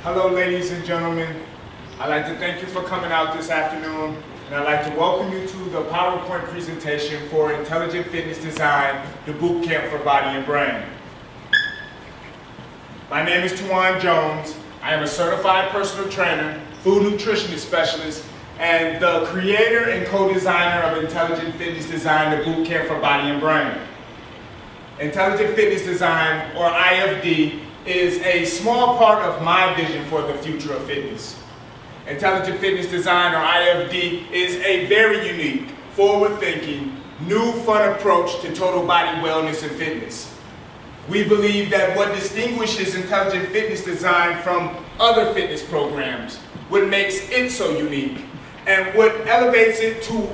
Hello, ladies and gentlemen. I'd like to thank you for coming out this afternoon, and I'd like to welcome you to the PowerPoint presentation for Intelligent Fitness Design, the Boot Camp for Body and Brain. My name is Tuwan Jones. I am a certified personal trainer, food nutritionist specialist, and the creator and co-designer of Intelligent Fitness Design, the Boot Camp for Body and Brain. Intelligent Fitness Design, or IFD, is a small part of my vision for the future of fitness. Intelligent Fitness Design, or IFD, is a very unique, forward-thinking, new, fun approach to total body wellness and fitness. We believe that what distinguishes Intelligent Fitness Design from other fitness programs, what makes it so unique, and what elevates it to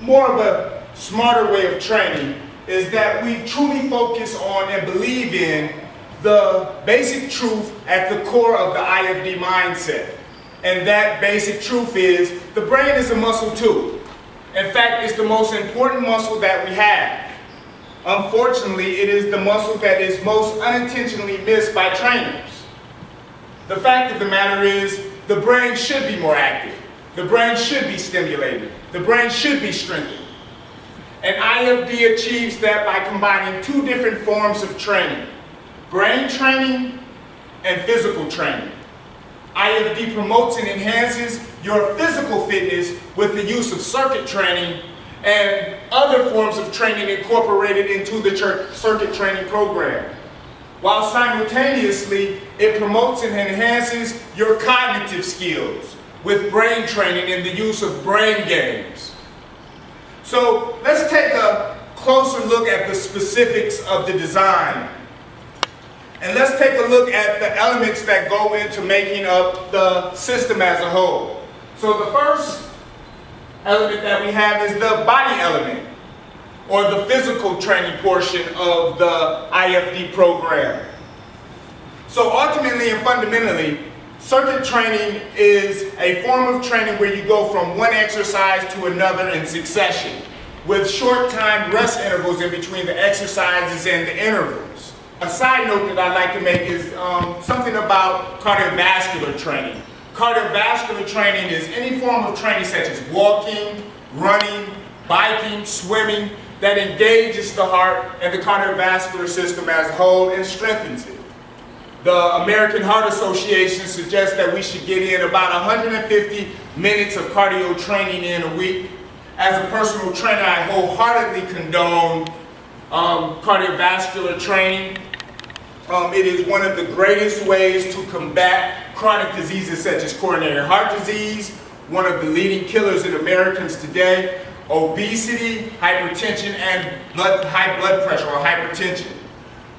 more of a smarter way of training is that we truly focus on and believe in the basic truth at the core of the IFD mindset. And that basic truth is the brain is a muscle too. In fact, it's the most important muscle that we have. Unfortunately, it is the muscle that is most unintentionally missed by trainers. The fact of the matter is the brain should be more active. The brain should be stimulated. The brain should be strengthened. And IFD achieves that by combining two different forms of training: brain training and physical training. IFD promotes and enhances your physical fitness with the use of circuit training and other forms of training incorporated into the circuit training program, while simultaneously it promotes and enhances your cognitive skills with brain training and the use of brain games. So let's take a closer look at the specifics of the design. And let's take a look at the elements that go into making up the system as a whole. So the first element that we have is the body element, or the physical training portion of the IFD program. So ultimately and fundamentally, circuit training is a form of training where you go from one exercise to another in succession, with short time rest intervals in between the exercises and the intervals. A side note that I'd like to make is something about cardiovascular training. Cardiovascular training is any form of training such as walking, running, biking, swimming that engages the heart and the cardiovascular system as a whole and strengthens it. The American Heart Association suggests that we should get in about 150 minutes of cardio training in a week. As a personal trainer, I wholeheartedly condone cardiovascular training. It is one of the greatest ways to combat chronic diseases such as coronary heart disease, one of the leading killers in Americans today, obesity, hypertension, and high blood pressure or hypertension.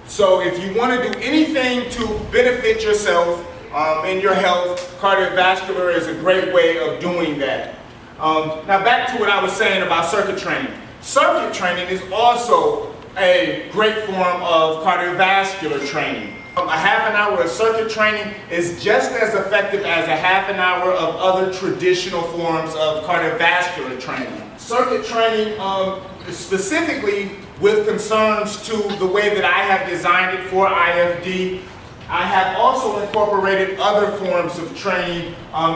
So if you want to do anything to benefit yourself and your health, cardiovascular is a great way of doing that. Now back to what I was saying about circuit training. Circuit training is also a great form of cardiovascular training. A half an hour of circuit training is just as effective as a half an hour of other traditional forms of cardiovascular training. Circuit training, specifically with concerns to the way that I have designed it for IFD, I have also incorporated other forms of training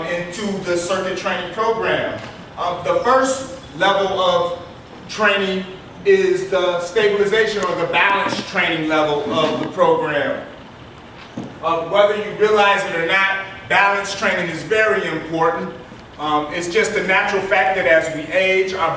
into the circuit training program. The first level of training is the stabilization or the balance training level of the program. Whether you realize it or not, balance training is very important. It's just a natural fact that as we age, our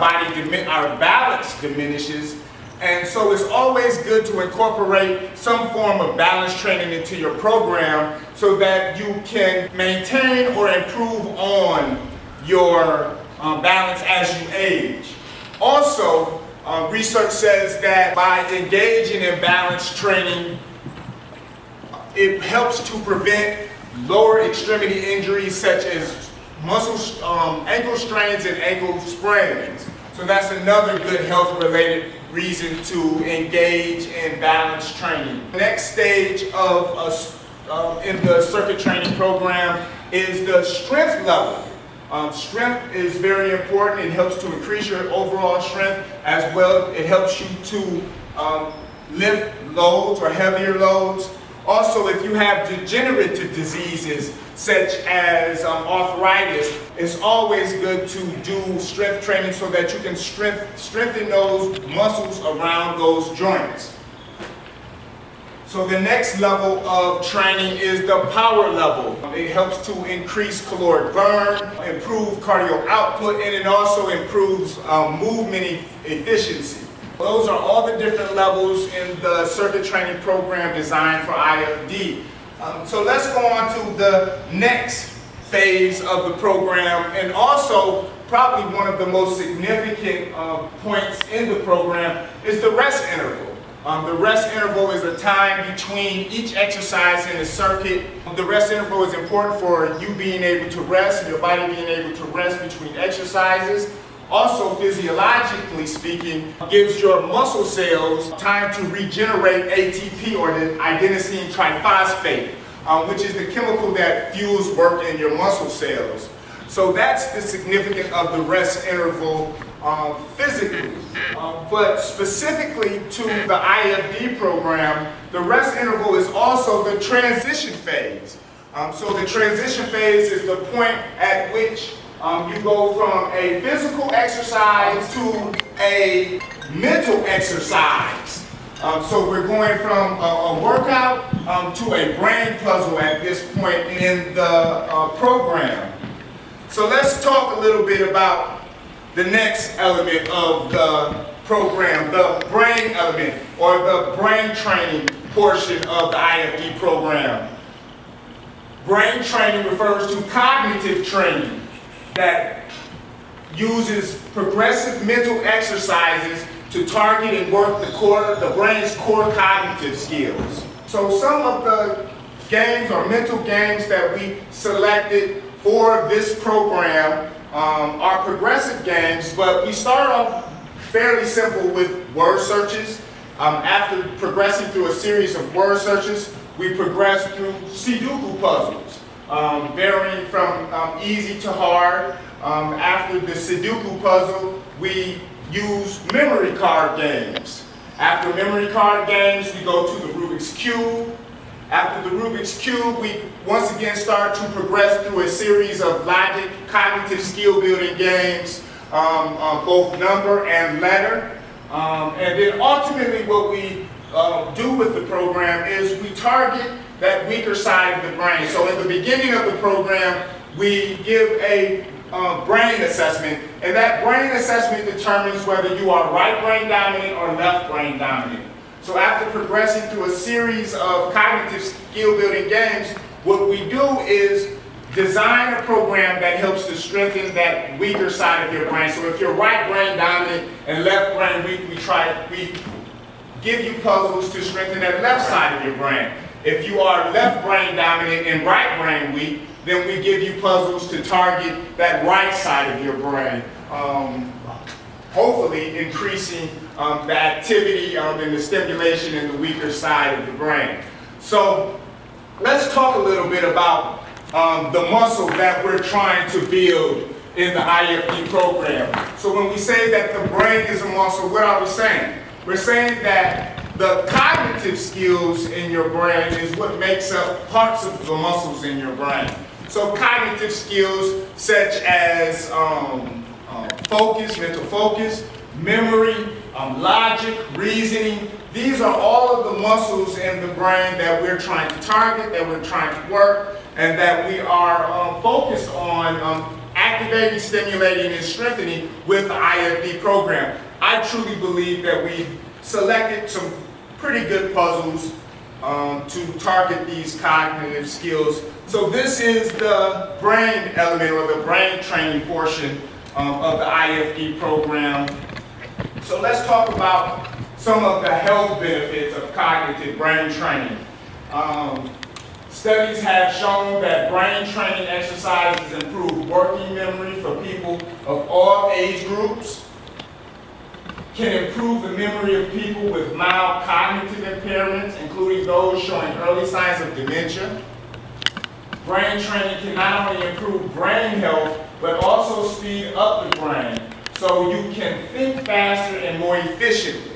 balance diminishes, and so it's always good to incorporate some form of balance training into your program so that you can maintain or improve on your balance as you age. Also, research says that by engaging in balance training, it helps to prevent lower extremity injuries such as ankle strains and ankle sprains. So that's another good health-related reason to engage in balance training. The next stage in the circuit training program is the strength level. Strength is very important. It helps to increase your overall strength as well. It helps you to lift loads or heavier loads. Also, if you have degenerative diseases such as arthritis, it's always good to do strength training so that you can strengthen those muscles around those joints. So the next level of training is the power level. It helps to increase caloric burn, improve cardio output, and it also improves movement efficiency. Those are all the different levels in the circuit training program designed for IFD. So let's go on to the next phase of the program, and also probably one of the most significant points in the program is the rest interval. The rest interval is the time between each exercise in the circuit. The rest interval is important for you being able to rest and your body being able to rest between exercises. Also, physiologically speaking, gives your muscle cells time to regenerate ATP, or the adenosine triphosphate, which is the chemical that fuels work in your muscle cells. So that's the significance of the rest interval physically. But specifically to the IFD program, the rest interval is also the transition phase. So the transition phase is the point at which you go from a physical exercise to a mental exercise. So we're going from a workout to a brain puzzle at this point in the program. So let's talk a little bit about the next element of the program, the brain element, or the brain training portion of the IFD program. Brain training refers to cognitive training that uses progressive mental exercises to target and work the brain's core cognitive skills. So some of the games or mental games that we selected for this program are progressive games, but we start off fairly simple with word searches. After progressing through a series of word searches, we progress through Sudoku puzzles, varying from easy to hard. After the Sudoku puzzle, we use memory card games. After memory card games, we go to the Rubik's Cube. After the Rubik's Cube, we once again start to progress through a series of logic, cognitive skill building games, both number and letter. And then ultimately what we do with the program is we target that weaker side of the brain. So in the beginning of the program, we give a brain assessment, and that brain assessment determines whether you are right brain dominant or left brain dominant. So after progressing through a series of cognitive skill building games, what we do is design a program that helps to strengthen that weaker side of your brain. So if you're right brain dominant and left brain weak, we give you puzzles to strengthen that left side of your brain. If you are left brain dominant and right brain weak, then we give you puzzles to target that right side of your brain, hopefully increasing the activity and the stimulation in the weaker side of the brain. So let's talk a little bit about the muscle that we're trying to build in the IFD program. So when we say that the brain is a muscle, what are we saying? We're saying that the cognitive skills in your brain is what makes up parts of the muscles in your brain. So cognitive skills such as focus, mental focus, memory, logic, reasoning, these are all of the muscles in the brain that we're trying to target, that we're trying to work, and that we are focused on activating, stimulating, and strengthening with the IFD program. I truly believe that we selected some pretty good puzzles to target these cognitive skills. So this is the brain element, or the brain training portion of the IFD program. So let's talk about some of the health benefits of cognitive brain training. Studies have shown that brain training exercises improve working memory for people of all age groups, can improve the memory of people with mild cognitive impairments, including those showing early signs of dementia. Brain training can not only improve brain health, but also speed up the brain, so you can think faster and more efficiently.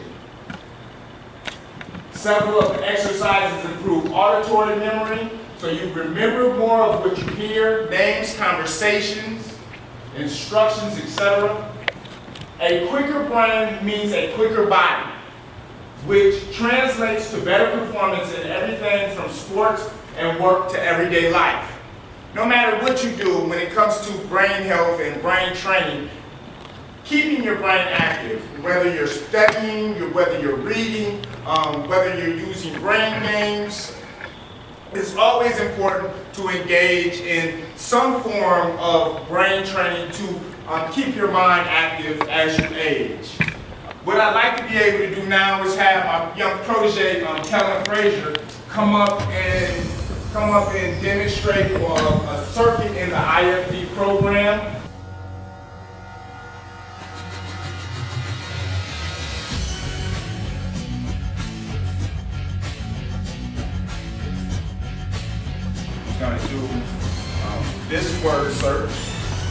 Several of the exercises improve auditory memory, so you remember more of what you hear, names, conversations, instructions, etc. A quicker brain means a quicker body, which translates to better performance in everything from sports and work to everyday life. No matter what you do when it comes to brain health and brain training, keeping your brain active, whether you're studying, whether you're reading, whether you're using brain games, it's always important to engage in some form of brain training to keep your mind active as you age. What I'd like to be able to do now is have my young protege, Kellen Frazier, come up and demonstrate a circuit in the IFD program. He's going to do this word search.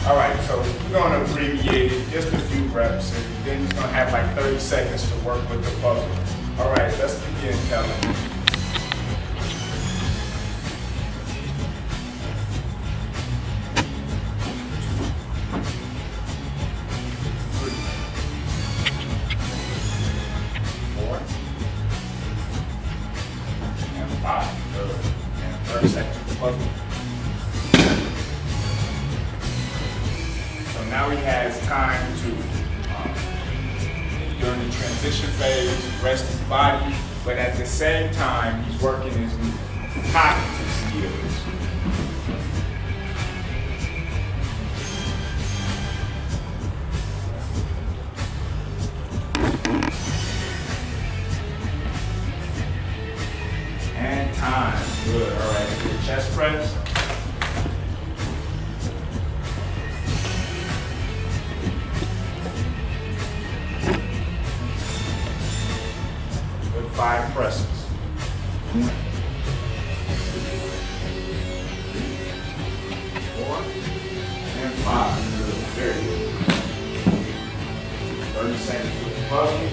All right, so we're going to abbreviate it, just a few reps, and then he's going to have like 30 seconds to work with the puzzle. All right, let's begin, Kellen. So now he has time to, during the transition phase, rest his body, but at the same time, he's working his cognitive skills. And time. Good. All right. Good chest press. Good 5 presses. 4 and 5. Good. Very good. 30 seconds with the puzzle.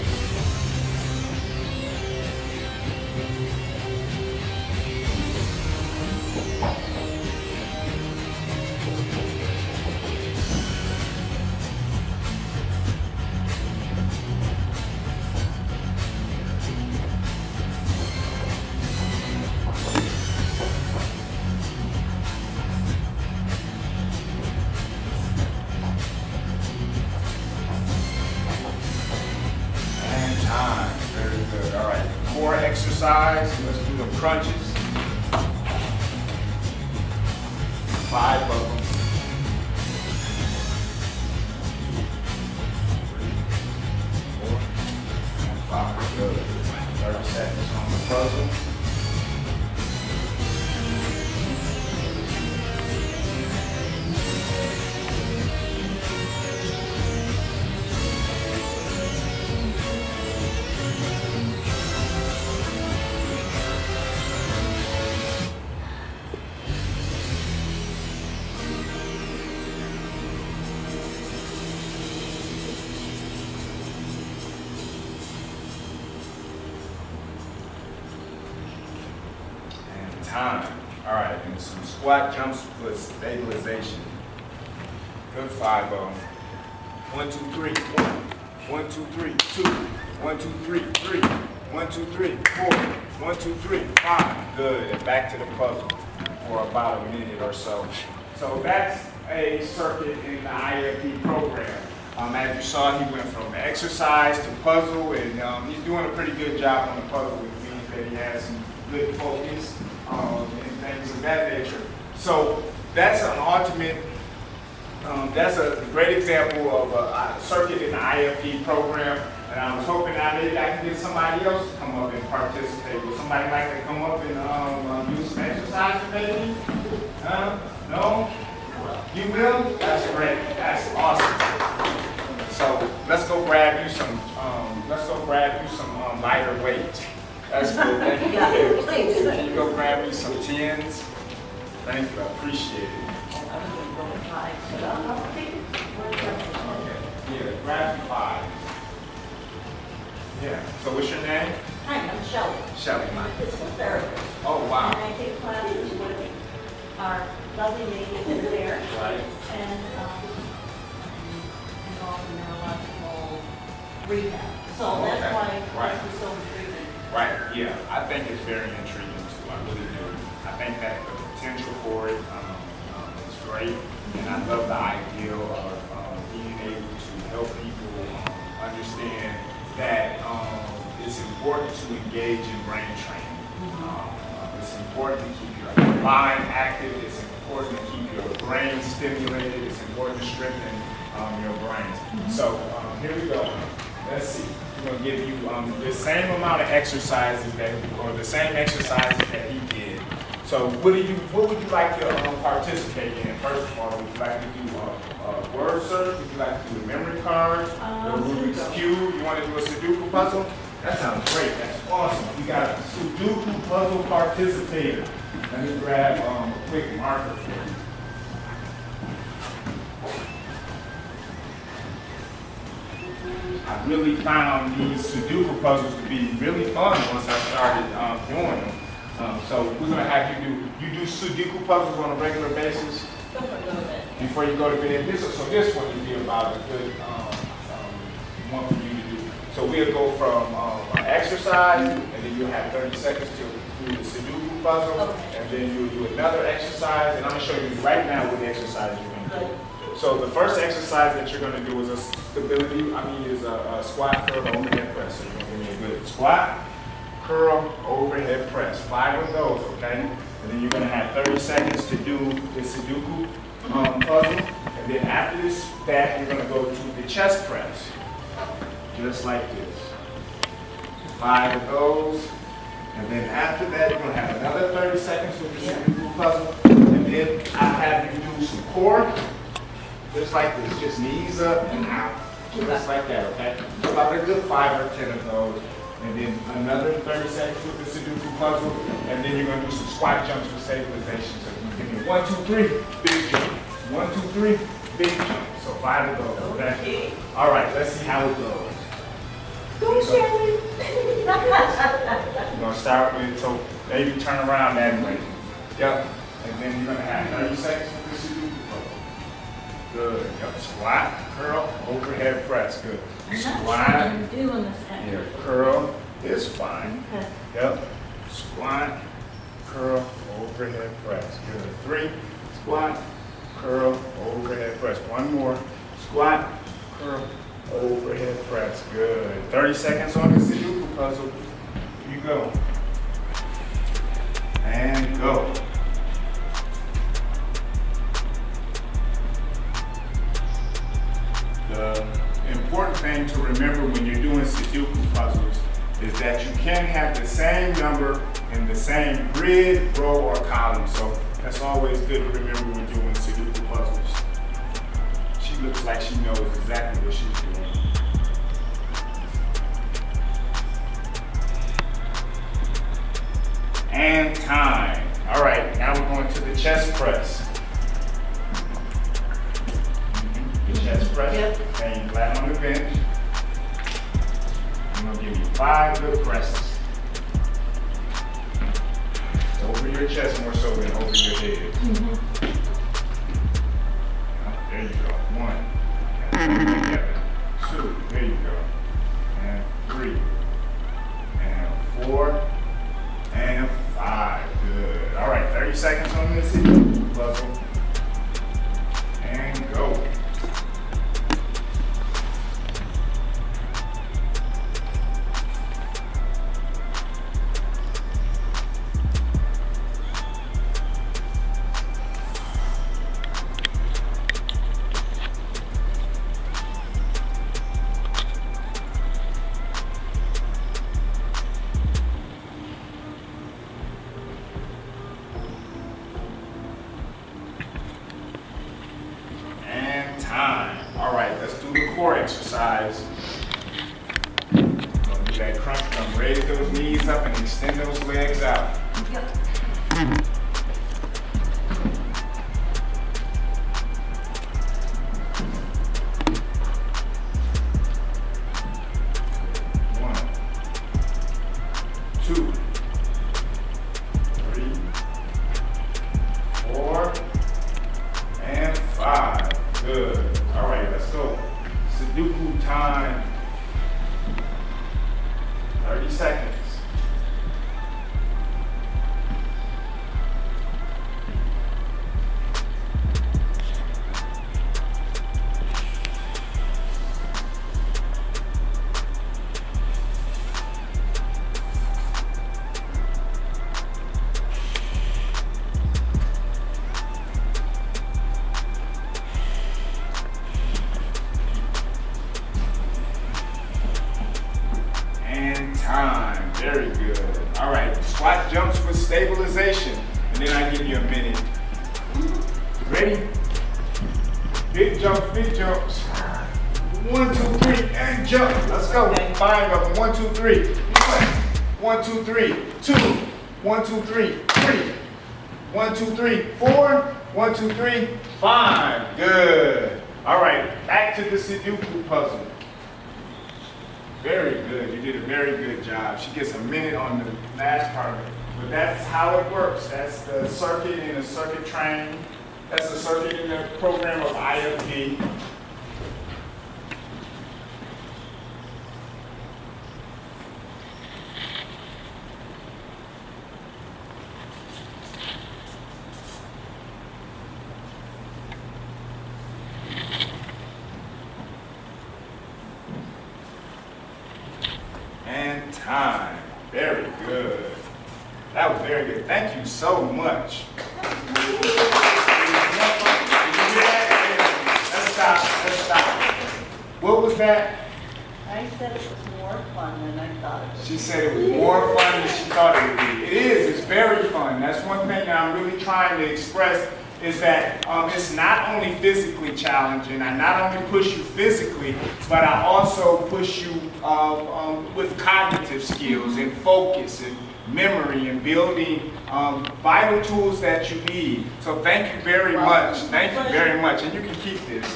Very good. All right. Core exercise. Let's do the crunches. 5 of them. 4 and 5. Good. 30 seconds on the puzzle. Time. All right, and some squat jumps for stabilization. Good 5 of them. 1, 2, 3, 1. 1, 2, 3, 2. 1, 2, 3, 3. 1, 2, 3, 4. 1, 2, 3, 5. Good. And back to the puzzle for about a minute or so. So that's a circuit in the IFD program. As you saw, he went from exercise to puzzle, and he's doing a pretty good job on the puzzle, which means that he has some good focus. And things of that nature. So that's an ultimate, that's a great example of a circuit in the IFD program. And I was hoping that maybe I can get somebody else to come up and participate. Would somebody like to come up and do some exercises maybe? No? You will? That's great. That's awesome. So let's go grab you some, lighter weight. That's good. Thank you. Yeah, please. Can you go grab me some 10s? Thank you. I appreciate it. Okay. Yeah, grab 5. Yeah. So what's your name? Hi, I'm Shelby. Shelby. I'm a physical therapist. Oh, wow. And I take classes with our lovely lady over there. Right. And involved in neurological rehab. So that's why this is so intriguing. Right, yeah, I think it's very intriguing too, I really do. I think that the potential for it is great, and I love the idea of being able to help people understand that it's important to engage in brain training. It's important to keep your mind active, it's important to keep your brain stimulated, it's important to strengthen your brains. So here we go. Let's see. We're going to give you the same amount of exercises or the same exercises that he did. So what would you like to participate in? First of all, would you like to do a word search? Would you like to do a memory card? The Rubik's Cube? You want to do a Sudoku puzzle? That sounds great. That's awesome. We got a Sudoku puzzle participator. Let me grab a quick marker for you. I really found these Sudoku puzzles to be really fun once I started doing them. So we're going to have you do Sudoku puzzles on a regular basis before you go to bed. So this one would be about a good one for you to do. So we'll go from an exercise, and then you'll have 30 seconds to do the Sudoku puzzle, and then you'll do another exercise, and I'm going to show you right now what the exercise you're going to do. So the first exercise that you're going to do is a squat, curl, overhead press. So you're going to give me a good squat, curl, overhead press. 5 of those, okay? And then you're going to have 30 seconds to do the Sudoku puzzle. And then after that, you're going to go to the chest press, just like this. 5 of those. And then after that, you're going to have another 30 seconds with the Sudoku puzzle. And then I have you do some core. Just like this, just knees up and out, just like that, okay? About a good 5 or 10 of those. And then another 30 seconds with the Sudoku puzzle, and then you're gonna do some squat jumps for stabilization. So you give me 1, 2, 3, big jump. 1, 2, 3, big jump. So 5 of those, okay? All right, let's see how it goes. Go, Shelly. We're gonna start with, so maybe turn around that way. Yep, and then you're gonna have 30 seconds with the Sudoku puzzle. Good. Yep. Squat, curl, overhead press. Good. Squat. Yeah. Curl is fine. Okay. Yep. Squat, curl, overhead press. Good. 3. Squat, curl, overhead press. 1 more. Squat, curl, overhead press. Good. 30 seconds on the Sudoku puzzle. Here you go. And go. The important thing to remember when you're doing Sudoku puzzles is that you can have the same number in the same grid, row, or column. So that's always good to remember when doing Sudoku puzzles. She looks like she knows exactly what she's doing. And time. All right, now we're going to the chest press. Chest press, Yep. laying flat on the bench. I'm gonna give you 5 good presses. Over your chest more so than over your head. There you go. 1. And together. 2. There you go. And 3. And 4. And 5. Good. All right. 30 seconds on this puzzle. And go. Time. All right, let's do the core exercise. Gonna do that crunch. Gonna raise those knees up and extend those legs out. Yep. 1, time. 30 seconds. Time. Very good. All right. Squat jumps with stabilization. And then I give you a minute. Ready? Big jumps, big jumps. 1, 2, 3, and jump. Let's go. 5 of them. 1, 2, 3. 1, 2, 3. 2. 1, 2, 3. 3. 1, 2, 3. 4. 1, 2, 3. 5. Good. All right. Back to the Sudoku puzzle. Very good. You did a very good job. She gets a minute on the last part of it. But that's how it works. That's the circuit in the circuit training. That's the circuit in the program of IFD. And time. Very good. That was very good. Thank you so much. Did you hear that? Let's stop. Let's stop. What was that? I said it was more fun than I thought it was. She said it was more fun than she thought it would be. It is. It's very fun. That's one thing that I'm really trying to express is that it's not only physically challenging. I not only push you physically, but I also push you with cognitive skills and focus and memory and building vital tools that you need. So thank you very much. Thank you very much. And you can keep this.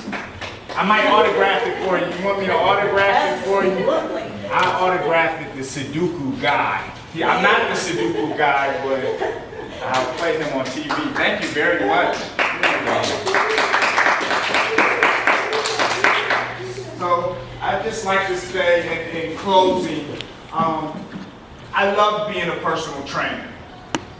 I might autograph it for you. You want me to autograph it for you? I autograph it the Sudoku guy. I'm not the Sudoku guy, but I'll play him on TV. Thank you very much. So I'd just like to say in closing, I love being a personal trainer.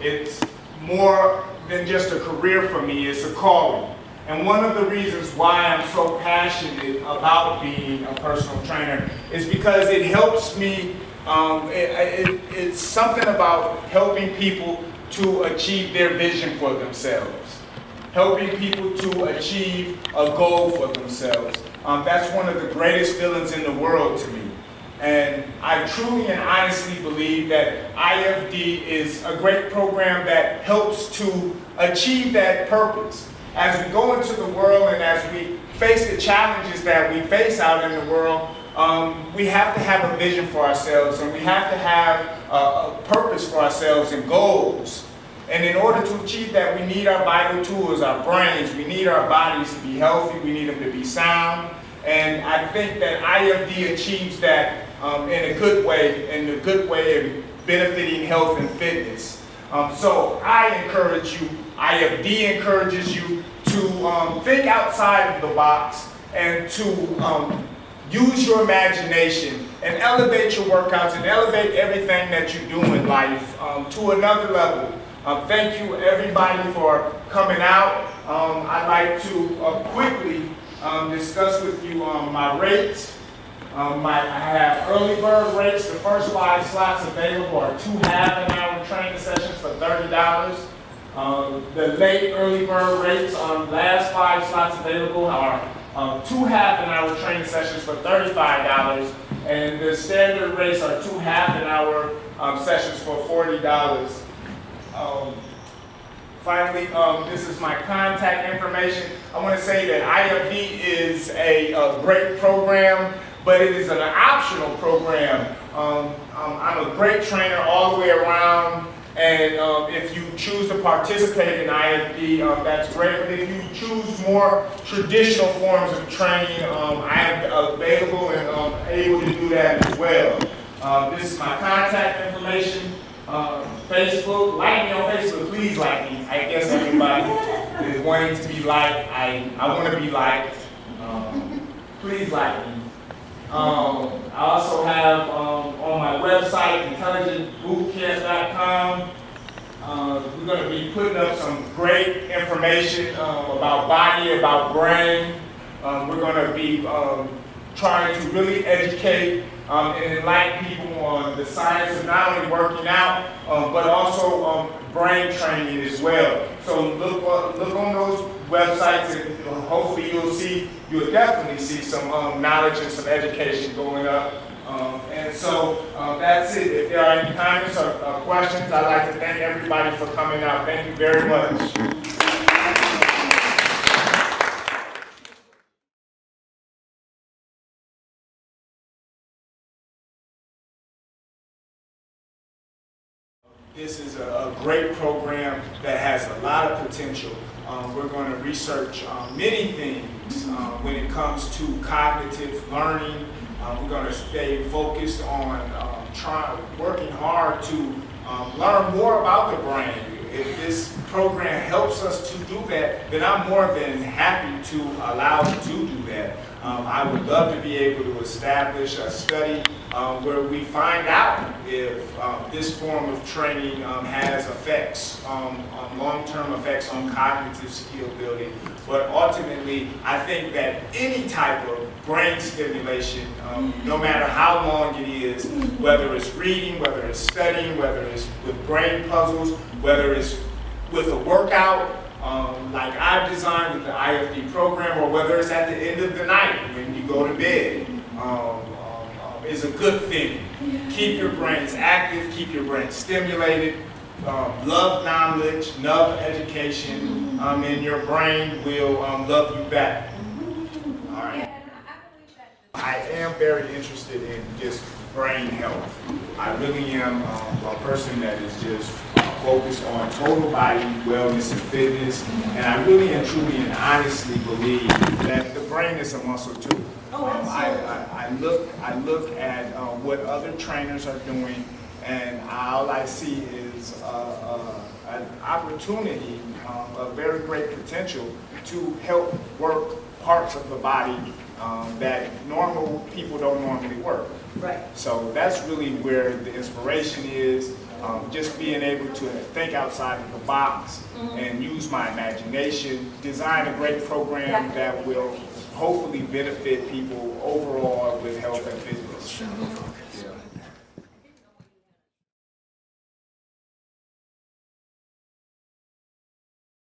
It's more than just a career for me, it's a calling. And one of the reasons why I'm so passionate about being a personal trainer is because it helps me, it's something about helping people to achieve their vision for themselves, helping people to achieve a goal for themselves. That's one of the greatest feelings in the world to me. And I truly and honestly believe that IFD is a great program that helps to achieve that purpose. As we go into the world and as we face the challenges that we face out in the world, we have to have a vision for ourselves and we have to have a purpose for ourselves and goals. And in order to achieve that, we need our vital tools, our brains. We need our bodies to be healthy. We need them to be sound. And I think that IFD achieves that in a good way of benefiting health and fitness. So I encourage you, IFD encourages you to think outside of the box and to use your imagination and elevate your workouts and elevate everything that you do in life to another level. Thank you everybody for coming out. I'd like to quickly discuss with you my rates. I have early bird rates. The first 5 slots available are 2 half-an-hour training sessions for $30. The late early bird rates on last 5 slots available are 2 half-an-hour training sessions for $35, and the standard rates are 2 half-an-hour sessions for $40. Finally, this is my contact information. I want to say that IFD is a great program, but it is an optional program. I'm a great trainer all the way around, and if you choose to participate in IFD, that's great. But if you choose more traditional forms of training, I am available and able to do that as well. This is my contact information. Facebook, like me on Facebook, please like me. I guess everybody is wanting to be liked. I want to be liked. Please like me. I also have on my website, intelligentbootcamp.com, we're going to be putting up some great information about body, about brain. We're going to be trying to really educate and enlighten people on the science of not only working out, but also brain training as well. So look on those websites, and hopefully you'll definitely see some knowledge and some education going up. And so that's it. If there are any comments or questions, I'd like to thank everybody for coming out. Thank you very much. This is a great program that has a lot of potential. We're going to research many things when it comes to cognitive learning. We're going to stay focused on working hard to learn more about the brain. If this program helps us to do that, then I'm more than happy to allow you to do that. I would love to be able to establish a study where we find out if this form of training has effects, long-term effects on cognitive skill building. But ultimately, I think that any type of brain stimulation, no matter how long it is, whether it's reading, whether it's studying, whether it's with brain puzzles, whether it's with a workout, like I've designed with the IFD program, or whether it's at the end of the night when you go to bed, is a good thing. Keep your brains active, keep your brains stimulated, love knowledge, love education, and your brain will love you back. All right. I am very interested in just brain health. I really am a person that is just focused on total body wellness and fitness, and I really and truly and honestly believe that the brain is a muscle too. I look at what other trainers are doing, and all I see is an opportunity, a very great potential to help work parts of the body that normal people don't normally work. Right. So that's really where the inspiration is, just being able to think outside of the box and use my imagination, design a great program that will hopefully benefit people overall with health and fitness.